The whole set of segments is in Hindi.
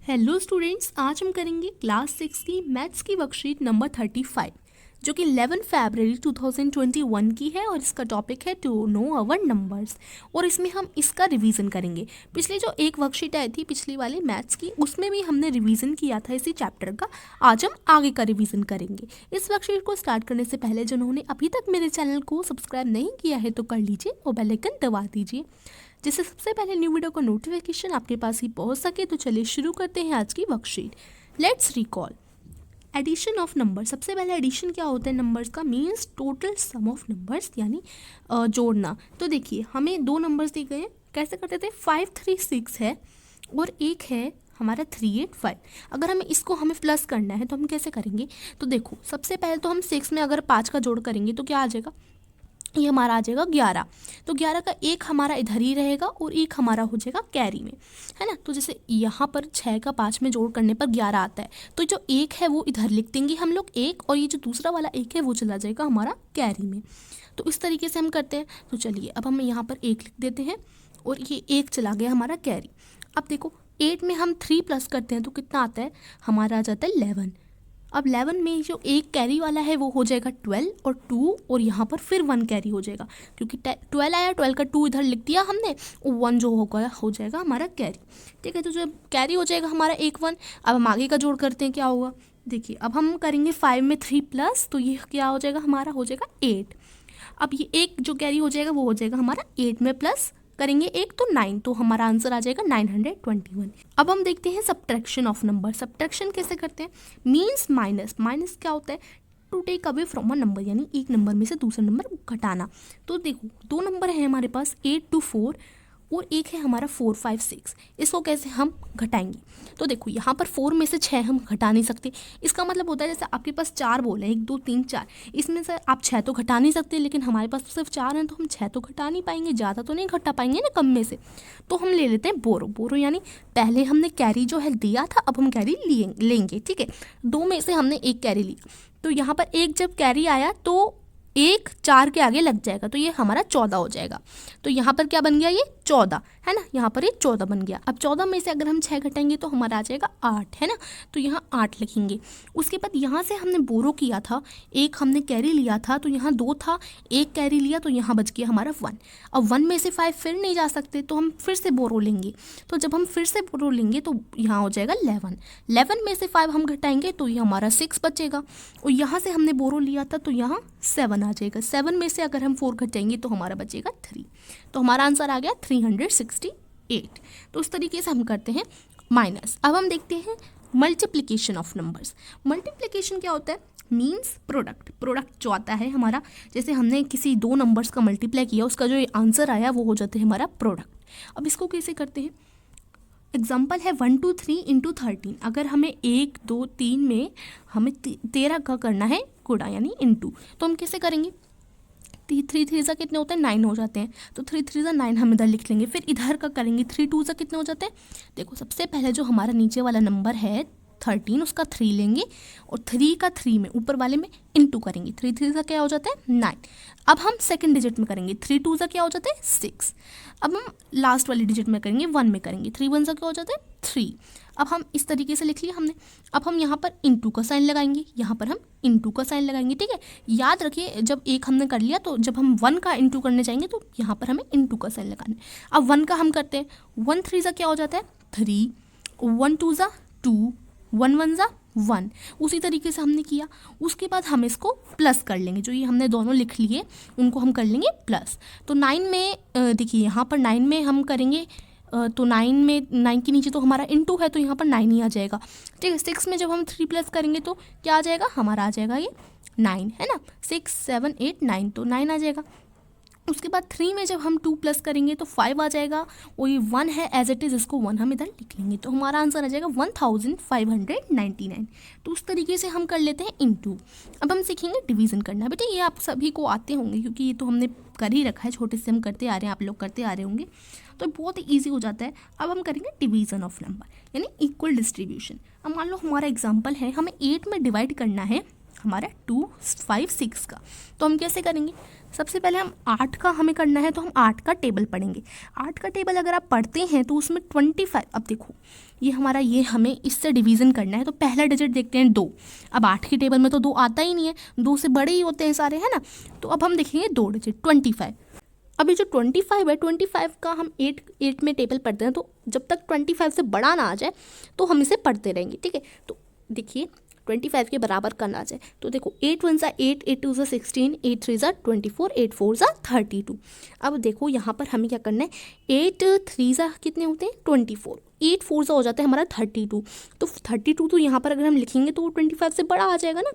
हेलो स्टूडेंट्स, आज हम करेंगे क्लास 6 की मैथ्स की वर्कशीट नंबर 35 जो कि 11 फरवरी 2021 की है और इसका टॉपिक है टू नो अवर नंबर्स। और इसमें हम इसका रिवीजन करेंगे। पिछली जो एक वर्कशीट आई थी पिछली वाली मैथ्स की, उसमें भी हमने रिवीजन किया था इसी चैप्टर का। आज हम आगे का रिवीजन करेंगे। इस वर्कशीट को स्टार्ट करने से पहले जिन्होंने अभी तक मेरे चैनल को सब्सक्राइब नहीं किया है तो कर लीजिए और बेल आइकन दबा दीजिए, जिससे सबसे पहले न्यू वीडियो का नोटिफिकेशन आपके पास ही पहुंच सके। तो चलिए शुरू करते हैं आज की worksheet. Let's recall addition of number. सबसे पहले एडिशन क्या होता है नंबर्स का, means total sum of numbers, यानी जोड़ना। तो देखिए हमें दो नंबर्स दिए गए, कैसे करते थे, 536 है और एक है हमारा 385। अगर हमें प्लस करना है तो हम कैसे करेंगे। तो देखो सबसे पहले तो हम 6 में अगर 5 का जोड़ करेंगे तो क्या आ जाएगा, ये हमारा आ जाएगा 11। तो 11 का एक हमारा इधर ही रहेगा और एक हमारा हो जाएगा कैरी में, है ना। तो जैसे यहाँ पर 6 का 5 में जोड़ करने पर 11 आता है, तो जो एक है वो इधर लिख देंगे हम लोग एक, और ये जो दूसरा वाला एक है वो चला जाएगा हमारा कैरी में। तो इस तरीके से हम करते हैं। तो चलिए अब हम यहाँ पर एक लिख देते हैं और ये एक चला गया हमारा कैरी। अब देखो 8 में हम 3 प्लस करते हैं तो कितना आता है, हमारा आ जाता है 11। अब 11 में जो एक कैरी वाला है वो हो जाएगा 12 और 2, और यहाँ पर फिर 1 कैरी हो जाएगा, क्योंकि 12 आया, 12 का 2 इधर लिख दिया हमने, और 1 जो होगा हो जाएगा हमारा कैरी। ठीक है, तो जो कैरी हो जाएगा हमारा एक 1। अब हम आगे का जोड़ करते हैं, क्या होगा, देखिए अब हम करेंगे 5 में 3 प्लस, तो ये क्या हो जाएगा, हमारा हो जाएगा 8। अब ये एक जो कैरी हो जाएगा वो हो जाएगा हमारा 8 में प्लस करेंगे एक तो 9, तो हमारा आंसर आ जाएगा 921। अब हम देखते हैं सब्ट्रैक्शन ऑफ नंबर। सब्ट्रैक्शन कैसे करते हैं, मीन्स माइनस। माइनस क्या होता है, to take away from a number, यानी एक नंबर में से दूसरा नंबर घटाना। तो देखो दो नंबर है हमारे पास 8 to 4 और एक है हमारा 4 5 6। इसको कैसे हम घटाएंगे, तो देखो यहाँ पर 4 में से 6 हम घटा नहीं सकते। इसका मतलब होता है जैसे आपके पास 4 बोल हैं, 1 2 3 4, इसमें से आप 6 तो घटा नहीं सकते, लेकिन हमारे पास सिर्फ 4 हैं तो हम 6 तो घटा नहीं पाएंगे, ज़्यादा तो नहीं घटा पाएंगे ना कम में से। तो हम ले लेते हैं बोरो। बोरो यानी पहले हमने कैरी जो है दिया था, अब हम कैरी लेंगे। ठीक है, 2 में से हमने एक कैरी लिया, तो यहाँ पर एक जब कैरी आया तो एक 4 के आगे लग जाएगा, तो ये हमारा 14 हो जाएगा। तो यहाँ पर क्या बन गया, ये 14 है ना, यहाँ पर ये 14 बन गया। अब 14 में से अगर हम 6 घटाएंगे तो हमारा आ जाएगा 8, है ना। तो यहाँ 8 लिखेंगे। उसके बाद यहाँ से हमने बोरो किया था, एक हमने कैरी लिया था, तो यहाँ 2 था, एक कैरी लिया तो यहाँ बच गया हमारा 1। अब 1 में से 5 फिर नहीं जा सकते, तो हम फिर से बोरो लेंगे। तो जब हम फिर से बोरो लेंगे तो यहाँ हो जाएगा 11। 11 में से 5 हम घटाएंगे तो ये हमारा 6 बचेगा, और यहाँ से हमने बोरो लिया था तो यहाँ 7 आ जाएगा। 7 में से अगर हम 4 घटाएंगे तो हमारा बचेगा 3, तो हमारा आंसर आ गया 368। तो उस तरीके से हम करते हैं माइनस। अब हम देखते हैं मल्टीप्लिकेशन ऑफ नंबर्स। मल्टीप्लिकेशन क्या होता है, मीन्स प्रोडक्ट। प्रोडक्ट जो आता है हमारा, जैसे हमने किसी दो नंबर्स का मल्टीप्लाई किया, उसका जो आंसर आया वो हो जाता है हमारा प्रोडक्ट। अब इसको कैसे करते हैं, एग्जाम्पल है 1 2 3 इंटू 13। अगर हमें 1 2 3 में हमें 13 का करना है गुणा यानी इंटू, तो हम कैसे करेंगे, 3 3 सा कितने होते हैं, 9 हो जाते हैं, तो 3 3 सा 9 हम इधर लिख लेंगे। फिर इधर का करेंगे 3 2 सा कितने हो जाते हैं, देखो सबसे पहले जो हमारा नीचे वाला नंबर है 13, उसका 3 लेंगे और 3 का 3 में ऊपर वाले में इंटू करेंगे। 3 3 सा क्या हो जाता है 9। अब हम सेकंड डिजिट में करेंगे, 3 2 सा क्या हो जाता है 6। अब हम लास्ट वाली डिजिट में करेंगे, 1 में करेंगे, 3 1 सा क्या हो जाता है 3। अब हम इस तरीके से लिख लिया हमने। अब हम यहाँ पर इंटू का साइन लगाएंगे, यहाँ पर हम इंटू का साइन लगाएंगे। ठीक है, याद रखिए जब एक हमने कर लिया तो जब हम 1 का इंटू करने जाएंगे तो यहाँ पर हमें इंटू का साइन लगाना है। अब 1 का हम करते हैं, 1 3 सा क्या हो जाता है 3, 1 2 सा 2, 1 1 सा 1। उसी तरीके से हमने किया। उसके बाद हम इसको प्लस कर लेंगे, जो ये हमने दोनों लिख लिए उनको हम कर लेंगे प्लस। तो 9 में देखिए यहाँ पर 9 में हम करेंगे, तो 9 में 9 के नीचे तो हमारा इंटू है तो यहाँ पर 9 ही आ जाएगा। ठीक है, 6 में जब हम 3 प्लस करेंगे तो क्या आ जाएगा, हमारा आ जाएगा ये 9, है ना। 6 7 8 9, तो 9 आ जाएगा। उसके बाद 3 में जब हम 2 प्लस करेंगे तो 5 आ जाएगा, और ये 1 है एज इट इज़, इसको 1 हम इधर लिख लेंगे, तो हमारा आंसर आ जाएगा 1599। तो उस तरीके से हम कर लेते हैं इंटू। अब हम सीखेंगे डिवीज़न करना। बेटा ये आप सभी को आते होंगे क्योंकि ये तो हमने कर ही रखा है, छोटे से हम करते आ रहे हैं, आप लोग करते आ रहे होंगे, तो बहुत ही ईजी हो जाता है। अब हम करेंगे डिवीज़न ऑफ नंबर यानी इक्वल डिस्ट्रीब्यूशन। अब मान लो हमारा एग्जाम्पल है, हमें 8 में डिवाइड करना है हमारा 2 5 6 का, तो हम कैसे करेंगे, सबसे पहले हम 8 का हमें करना है तो हम 8 का टेबल पढ़ेंगे। 8 का टेबल अगर आप पढ़ते हैं तो उसमें 25, अब देखो ये हमारा, ये हमें इससे डिवीज़न करना है। तो पहला डिजिट देखते हैं 2। अब 8 की टेबल में तो 2 आता ही नहीं है, 2 से बड़े ही होते हैं सारे, है ना। तो अब हम देखेंगे 2 डिजिट 25। अब ये जो 25 है, 25 का हम 8 में टेबल पढ़ते हैं, तो जब तक 25 से बड़ा ना आ जाए तो हम इसे पढ़ते रहेंगे, ठीक है। तो देखिए 25 के बराबर करना आ जाए, तो देखो 8 1 ज़ा 8, 8 2 ज़ा 16, 8 3 ज़ा 24, 8 4 ज़ा 32। अब देखो यहाँ पर हमें क्या करना है, 8 3 ज़ा कितने होते हैं 24, 8 4 ज़ा हो जाता है हमारा 32। तो 32 तो यहाँ पर अगर हम लिखेंगे तो वो 25 से बड़ा आ जाएगा ना,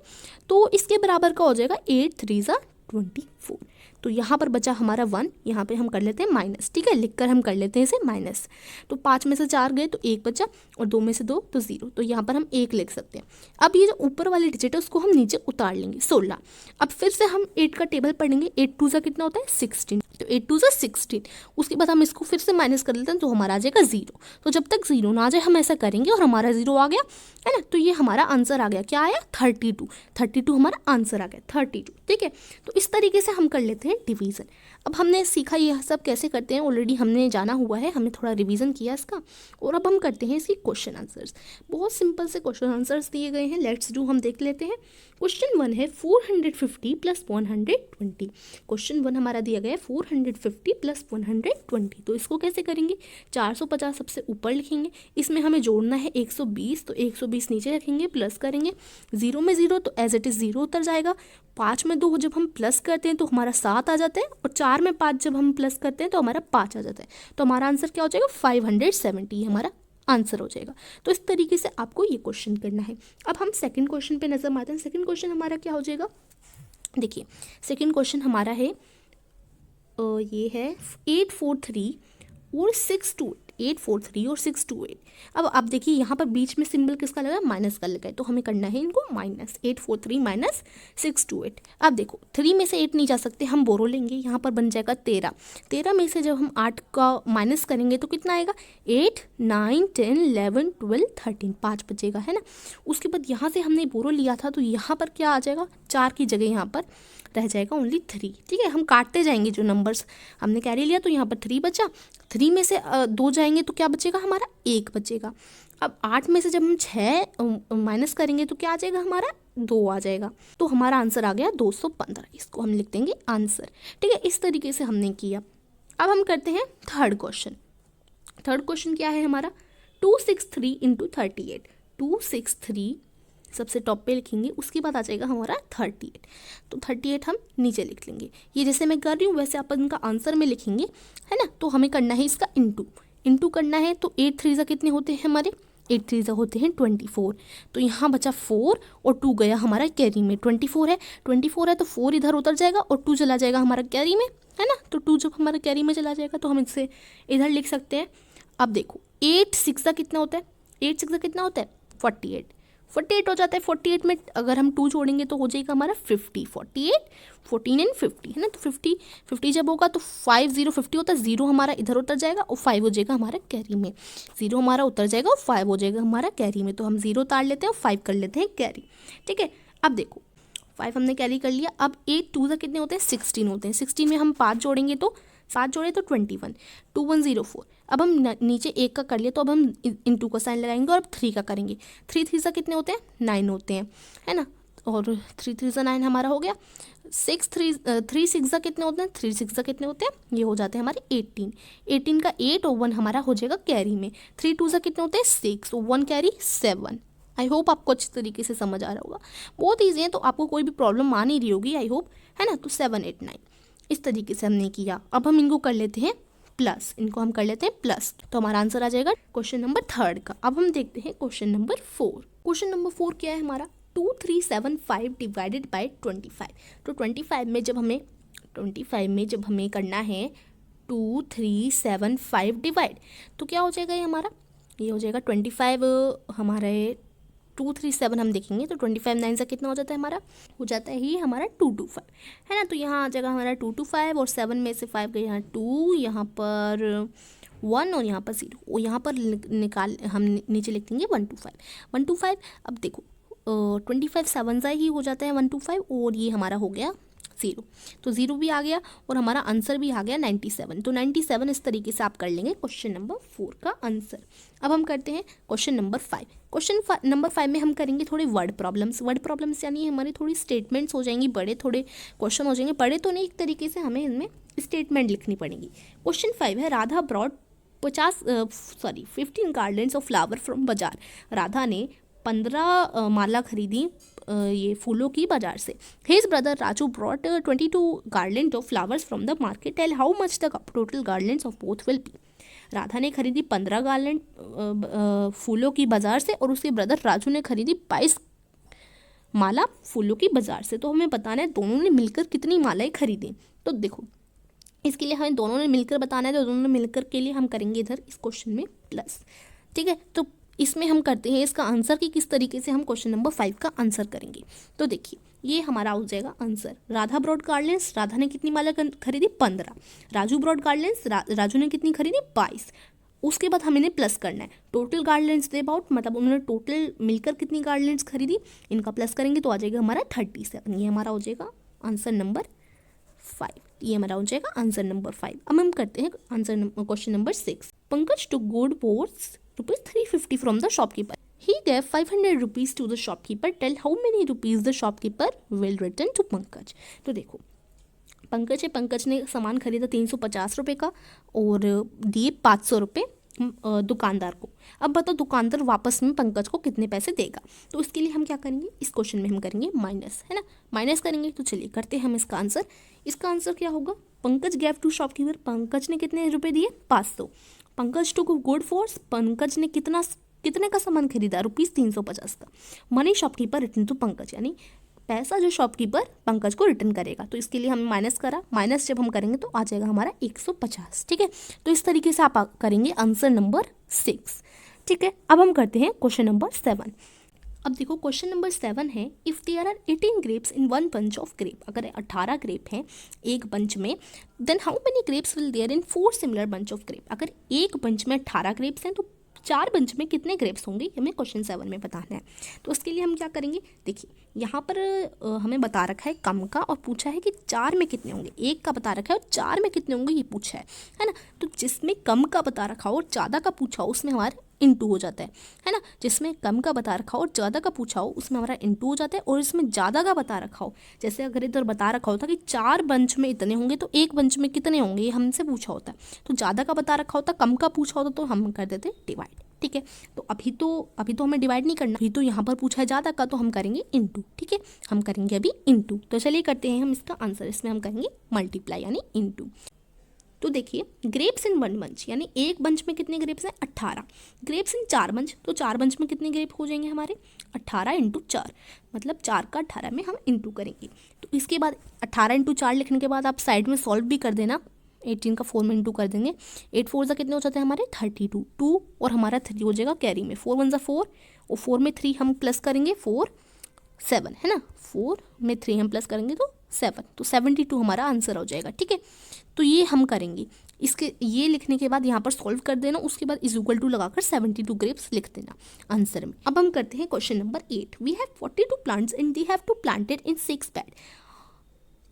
तो इसके बराबर का हो जाएगा 8 3 ज़ा 24। तो यहाँ पर बचा हमारा 1, यहाँ पे हम कर लेते हैं माइनस, ठीक है, लिखकर हम कर लेते हैं इसे माइनस। तो 5 में से 4 गए तो 1 बचा, और 2 में से 2 तो 0, तो यहाँ पर हम 1 लिख सकते हैं। अब ये जो ऊपर वाले डिजिट है उसको हम नीचे उतार लेंगे 16। अब फिर से हम 8 का टेबल पढ़ेंगे, 8 2 ज़ा कितना होता है 16, तो 8 2 ज़ा 16। उसके बाद हम इसको फिर से माइनस कर लेते हैं, तो हमारा आ जाएगा 0। तो जब तक 0 ना आ जाए हम ऐसा करेंगे, और हमारा 0 आ गया, है ना। तो ये हमारा आंसर आ गया, क्या आया 32, 32 हमारा आंसर आ गया 32, ठीक है। तो इस तरीके से हम कर लेते हैं डिवीज़न। अब हमने सीखा ये सब कैसे करते हैं, ऑलरेडी हमने जाना हुआ है, हमने थोड़ा रिवीजन किया इसका, और अब हम करते हैं इसकी क्वेश्चन आंसर्स। बहुत सिंपल से क्वेश्चन आंसर्स दिए गए हैं, लेट्स डू, हम देख लेते हैं। क्वेश्चन 1 है 450 + 120। क्वेश्चन 1 हमारा दिया गया है 450 + 120। तो इसको कैसे करेंगे, 450 सबसे ऊपर लिखेंगे, इसमें हमें जोड़ना है 120, तो 120 नीचे रखेंगे, प्लस करेंगे, 0 में 0 तो एज इट इज़ 0 उतर जाएगा। 5 में 2 जब हम प्लस करते हैं तो हमारा 7 आ जाता है, और 4 में 5 जब हम प्लस करते हैं तो हमारा 5 आ जाता है। तो हमारा आंसर क्या हो जाएगा 570, हमारा आंसर हो जाएगा। तो इस तरीके से आपको ये क्वेश्चन करना है। अब हम सेकंड क्वेश्चन पे नजर मारते हैं। सेकंड क्वेश्चन हमारा क्या हो जाएगा, देखिए सेकंड क्वेश्चन हमारा है ये है 843 और 628, 843 और 628। अब आप देखिए यहाँ पर बीच में सिंबल किसका लगा है, माइनस का लगा है, तो हमें करना है इनको माइनस, 843 माइनस 628। अब देखो 3 में से 8 नहीं जा सकते, हम बोरो लेंगे, यहाँ पर बन जाएगा 13। 13 में से जब हम 8 का माइनस करेंगे तो कितना आएगा, 8 9 10 11 12 13, 5 बचेगा, है ना। उसके बाद यहाँ से हमने बोरो लिया था, तो यहाँ पर क्या आ जाएगा, 4 की जगह यहाँ पर रह जाएगा ओनली 3, ठीक है। हम काटते जाएंगे जो नंबर्स हमने कैरी लिया, तो यहाँ पर 3 बचा, 3 में से 2 जाएंगे तो क्या बचेगा, हमारा 1 बचेगा। अब 8 में से जब हम 6 माइनस करेंगे तो क्या आ जाएगा, हमारा 2 आ जाएगा। तो हमारा आंसर आ गया 215, इसको हम लिख देंगे आंसर, ठीक है। इस तरीके से हमने किया। अब हम करते हैं थर्ड क्वेश्चन। थर्ड क्वेश्चन क्या है हमारा, 263 × 38। 263 सबसे टॉप पे लिखेंगे, उसके बाद आ जाएगा हमारा 38। तो 38 हम नीचे लिख लेंगे, ये जैसे मैं कर रही हूँ वैसे आप इनका आंसर में लिखेंगे, है ना। तो हमें करना है इसका इंटू करना है। तो 8 3 ज़ा कितने होते हैं हमारे, 8 3 ज़ा होते हैं 24। तो यहाँ बचा 4 और 2 गया हमारा कैरी में, 24 है, 24 है तो 4 इधर उतर जाएगा और 2 चला जाएगा हमारा कैरी में, है ना। तो 2 जब हमारा कैरी में चला जाएगा तो हम इसे इधर लिख सकते हैं। अब देखो 8 6 ज़ा कितना होता है, 8 6 ज़ा कितना होता है 48 हो जाता है। 48 में अगर हम 2 जोड़ेंगे तो हो जाएगा हमारा 50, 48 14 एंड 50, है ना। तो 50 जब होगा तो 5 0 50 होता है, 0 हमारा इधर उतर जाएगा और 5 हो जाएगा हमारा कैरी में, 0 हमारा उतर जाएगा और 5 हो जाएगा हमारा कैरी में। तो हम 0 उतार लेते हैं और 5 कर लेते हैं कैरी, ठीक है। अब देखो 5 हमने कैरी कर लिया। अब 8 2 ज़ा कितने होते हैं 16 होते हैं, 16 में हम 5 जोड़ेंगे तो 7 जोड़े तो 21, 2104। अब हम नीचे 1 का कर लिया, तो अब हम इंटू का साइन लगाएंगे और अब 3 का करेंगे। 3 3 ज़ा कितने होते हैं 9 होते हैं, है ना। और 3 3 ज़ा 9 हमारा हो गया। 3 6 ज़ा कितने होते हैं, 3 6 ज़ा कितने होते हैं, ये हो जाते हैं हमारे 18 का 8 और 1 हमारा हो जाएगा कैरी में। 3 2 ज़ा कितने होते हैं 6 और 1 कैरी 7। आई होप आपको अच्छी तरीके से समझ आ रहा होगा, बहुत ईजी है, तो आपको कोई भी प्रॉब्लम आ नहीं रही होगी आई होप, है ना। तो 7 8 9 इस तरीके से हमने किया। अब हम इनको कर लेते हैं प्लस, इनको हम कर लेते हैं प्लस, तो हमारा आंसर आ जाएगा क्वेश्चन नंबर 3 का। अब हम देखते हैं क्वेश्चन नंबर 4। क्वेश्चन नंबर 4 क्या है हमारा, 2375 डिवाइडेड बाय 25। तो 25 में जब हमें करना है 2375 डिवाइड, तो क्या हो जाएगा ये हमारा, ये हो जाएगा 25 हमारे 237 हम देखेंगे तो 25 9 से कितना हो जाता है हमारा, हो जाता है ही हमारा 225, है ना। तो यहाँ आ जाएगा हमारा 225 और 7 में से 5 गए यहाँ 2, यहाँ पर 1 और यहाँ पर 0, और यहाँ पर निकाल हम नीचे लिख देंगे 125। अब देखो 25 7 ही हो जाता है 125, और ये हमारा हो गया 0। तो 0 भी आ गया और हमारा आंसर भी आ गया 97। तो 97 इस तरीके से आप कर लेंगे क्वेश्चन नंबर 4 का आंसर। अब हम करते हैं क्वेश्चन नंबर 5। क्वेश्चन नंबर 5 में हम करेंगे थोड़े वर्ड प्रॉब्लम्स यानी हमारी थोड़ी स्टेटमेंट्स हो जाएंगी, बड़े थोड़े क्वेश्चन हो जाएंगे, बड़े तो नहीं, एक तरीके से हमें इनमें स्टेटमेंट लिखनी पड़ेगी। क्वेश्चन 5 है, Radha brought 15 garlands of flower from bazaar. Radha ने 15 माला खरीदी ये फूलों की बाजार से। His brother Raju brought 22 garland of flowers from the market. Tell how much the total garlands of both will be. Radha ने खरीदी 15 गार्लैंड फूलों की बाजार से और उसके ब्रदर राजू ने खरीदी 22 माला फूलों की बाजार से। तो हमें बताना है दोनों ने मिलकर कितनी मालाएं खरीदी। तो देखो इसके लिए हमें दोनों ने मिलकर बताना है, तो दोनों ने मिलकर के लिए हम करेंगे इधर इस क्वेश्चन में प्लस। ठीक है, तो इसमें हम करते हैं इसका आंसर कि किस तरीके से हम क्वेश्चन नंबर 5 का आंसर करेंगे। तो देखिए ये हमारा हो जाएगा answer. Radha brought garlands, Radha ने कितनी माला खरीदी 15। राजू ब्रॉड गार्लैंड्स, राजू ने कितनी खरीदी 22। उसके बाद हमें प्लस करना है टोटल गार्लैंड्स दे अबाउट, मतलब उन्होंने टोटल मिलकर कितनी गार्लैंड्स खरीदी, इनका प्लस करेंगे तो आ जाएगा हमारा 37। ये हमारा हो जाएगा आंसर नंबर 5। ये हमारा हो जाएगा आंसर नंबर 5। अब हम करते हैं answer question number 6। Pankaj two gold boards ₹350 from the shopkeeper. He gave 500 rupees to the shopkeeper. Tell how many rupees the shopkeeper will return to Pankaj. तो देखो पंकज है, पंकज ने सामान खरीदा 350 रुपये का और दिए 500 रुपये दुकानदार को। अब बताओ दुकानदार वापस में पंकज को कितने पैसे देगा। तो इसके लिए हम क्या करेंगे, इस क्वेश्चन में हम करेंगे माइनस, है ना, माइनस करेंगे। तो चलिए करते हैं हम इसका आंसर। इसका आंसर क्या होगा, Pankaj gave to shopkeeper, Pankaj ने कितने रुपए दिए 500। Pankaj took goods for, Pankaj ने कितने का सामान खरीदा ₹350 का। Money shopkeeper return to Pankaj, यानी पैसा जो शॉपकीपर पंकज को रिटर्न करेगा। तो इसके लिए हमने माइनस करा, माइनस जब हम करेंगे तो आ जाएगा हमारा 150। ठीक है, तो इस तरीके से आप करेंगे आंसर नंबर 6। ठीक है, अब हम करते हैं क्वेश्चन नंबर 7। अब देखो क्वेश्चन नंबर 7 है, if there are 18 grapes in one bunch of grape, अगर 18 ग्रेप हैं एक बंच में, then how many grapes will there in 4 similar bunch of grape. अगर एक बंच में 18 ग्रेप्स हैं तो 4 बंच में कितने ग्रेप्स होंगे, हमें क्वेश्चन 7 में बताना है। तो उसके लिए हम क्या करेंगे, देखिए यहाँ पर हमें बता रखा है कम का और पूछा है कि 4 में कितने होंगे। एक का बता रखा है और 4 में कितने होंगे ये पूछा है ना। तो जिसमें कम का बता रखा हो और ज़्यादा का पूछा हो उसमें हमारा इंटू हो जाता है ना। जिसमें कम का बता रखा हो और ज़्यादा का पूछा हो उसमें हमारा इंटू हो जाता है। और इसमें ज़्यादा का बता रखा हो, जैसे अगर इधर बता रखा होता कि 4 बंच में इतने होंगे तो एक बंच में कितने होंगे ये हमसे पूछा होता है। तो ज़्यादा का बता रखा होता, कम का पूछा होता तो हम कर देते डिवाइड। ठीक है, तो अभी तो हमें डिवाइड नहीं करना, अभी तो यहाँ पर पूछा है ज़्यादा का तो हम करेंगे इंटू। ठीक है, हम करेंगे अभी इंटू। तो चलिए करते हैं हम इसका आंसर, इसमें हम करेंगे मल्टीप्लाई यानी इंटू। तो देखिए ग्रेप्स इन वन बंच, यानी एक बंच में कितने ग्रेप्स हैं 18। ग्रेप्स इन 4 बंच, तो 4 बंच में कितने ग्रेप हो जाएंगे हमारे 18 × 4, मतलब 4 का 18 में हम इंटू करेंगे। तो इसके बाद 18 × 4 लिखने के बाद आप साइड में सॉल्व भी कर देना, 18 का 4 में इंटू कर देंगे। 8 4 से कितने हो जाते हैं हमारे 32, 2 और हमारा 3 हो जाएगा कैरी में, 4 1 4 और 4 में 3 हम प्लस करेंगे 4 7, है ना, 4 में 3 हम प्लस करेंगे तो 7, तो 72 हमारा आंसर हो जाएगा। ठीक है, तो ये हम करेंगे। इसके ये लिखने के बाद यहाँ पर सॉल्व कर देना, उसके बाद इज इक्वल टू लगाकर 72 ग्रेप्स लिख देना आंसर में। अब हम करते हैं question number 8। We have 42 plants and they have to planted in 6 bed,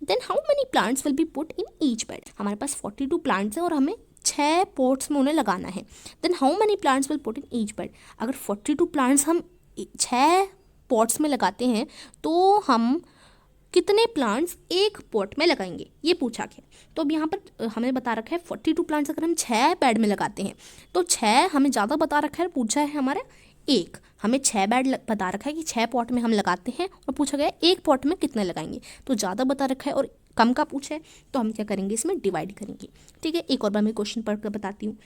then how many plants will be put in each bed. हमारे पास 42 प्लांट्स हैं और हमें 6 पॉट्स में उन्हें लगाना है। Then how many plants will put in each bed. अगर 42 प्लांट्स हम 6 पॉट्स में लगाते हैं तो हम कितने प्लांट्स एक पॉट में लगाएंगे ये पूछा गया। तो अब यहाँ पर हमें बता रखा है 42 प्लांट्स अगर हम 6 बेड में लगाते हैं तो 6 हमें ज़्यादा बता रखा है, पूछा है हमारा एक, हमें 6 बेड बता रखा है कि 6 पॉट में हम लगाते हैं और पूछा गया एक पॉट में कितने लगाएंगे। तो ज़्यादा बता रखा है और कम का पूछा है तो हम क्या करेंगे इसमें डिवाइड करेंगे। ठीक है, एक और बार मैं क्वेश्चन पढ़ कर बताती हूँ।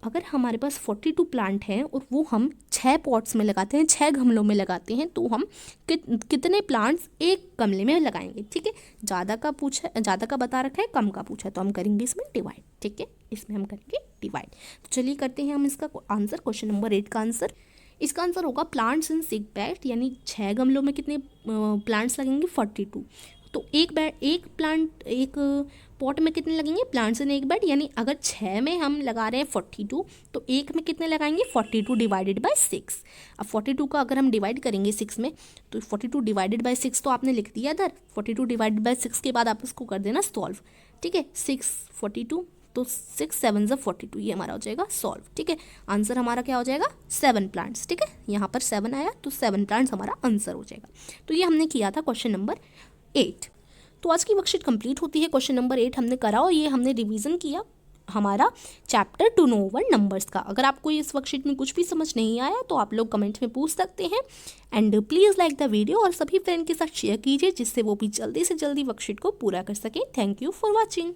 अगर हमारे पास 42 प्लांट हैं और वो हम 6 पॉट्स में लगाते हैं, 6 गमलों में लगाते हैं, तो हम कितने प्लांट्स एक गमले में लगाएंगे। ठीक है, ज़्यादा का बता रखा है, कम का पूछा है तो हम करेंगे इसमें डिवाइड। ठीक है, इसमें हम करेंगे डिवाइड। तो चलिए करते हैं हम इसका आंसर, क्वेश्चन नंबर 8 का आंसर। इसका आंसर होगा प्लांट्स इन 6 बेड, यानी 6 गमलों में कितने प्लांट्स लगेंगे 42। तो एक पॉट में कितने लगेंगे, प्लांट्स इन एक बेड, यानी अगर 6 में हम लगा रहे हैं 42, तो एक में कितने लगाएंगे 42 डिवाइडेड बाय 6। अब 42 का अगर हम डिवाइड करेंगे 6 में, तो 42 डिवाइडेड बाय 6 तो आपने लिख दिया इधर, 42 डिवाइडेड बाय 6 के बाद आप इसको कर देना सॉल्व, ठीक है। 6 42, तो 6 7 ज़ा 42, ये हमारा हो जाएगा सॉल्व, ठीक है। आंसर हमारा क्या हो जाएगा 7 प्लांट्स, ठीक है। यहाँ पर 7 आया तो 7 प्लांट्स हमारा आंसर हो जाएगा। तो ये हमने किया था क्वेश्चन नंबर 8। तो आज की वर्कशीट कंप्लीट होती है, क्वेश्चन नंबर 8 हमने करा और ये हमने रिवीजन किया हमारा chapter two know our numbers का। अगर आपको इस वर्कशीट में कुछ भी समझ नहीं आया तो आप लोग कमेंट में पूछ सकते हैं। And please like the video और सभी फ्रेंड के साथ शेयर कीजिए जिससे वो भी जल्दी से जल्दी वर्कशीट को पूरा कर सके। Thank you for watching.